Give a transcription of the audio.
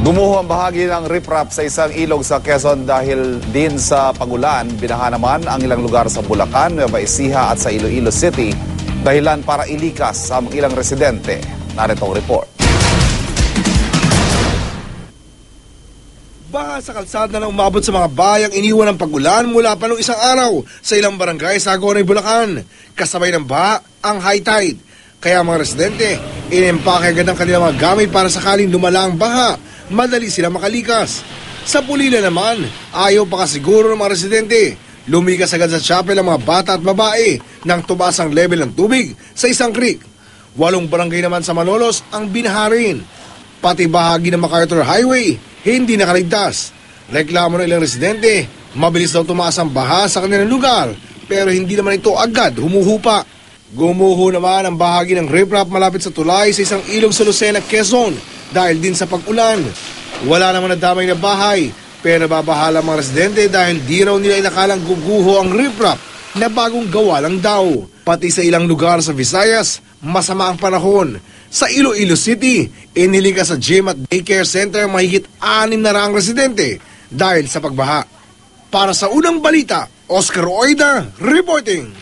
Gumuho ang bahagi ng riprap sa isang ilog sa Quezon dahil din sa pagulan. Binaha naman ang ilang lugar sa Bulacan, Nueva Ecija at sa Iloilo City. Dahilan para ilikas ang ilang residente. Narito ang report. Baha sa kalsada na umabot sa mga bayang iniwan ng pagulan mula pa noong isang araw sa ilang barangay sa Agonoy, Bulacan. Kasabay ng baha ang high tide. Kaya mga residente, inimpake agad ang kanilang mga gamit para sakaling lumala ang baha. Madali sila makalikas. Sa Pulila naman, ayaw pa kasiguro ng mga residente. Lumikas agad sa chapel ang mga bata at babae nang tumaas ang level ng tubig sa isang creek. 8 barangay naman sa Malolos ang binaharin. Pati bahagi ng MacArthur Highway, hindi nakaligtas. Reklamo ng ilang residente, mabilis daw tumaas ang baha sa kanilang lugar, pero hindi naman ito agad humuhupa. Gumuho naman ang bahagi ng riprap malapit sa tulay sa isang ilog sa Lucena, Quezon, dahil din sa pag-ulan. Wala naman nadamay na bahay, pero nababahala mga residente dahil di raw nila inakalang guguho ang riprap na bagong gawa lang daw. Pati sa ilang lugar sa Visayas, masama ang panahon. Sa Iloilo City, inilikas sa gym at daycare center ang mahigit 600 residente dahil sa pagbaha. Para sa unang balita, Oscar Oida reporting.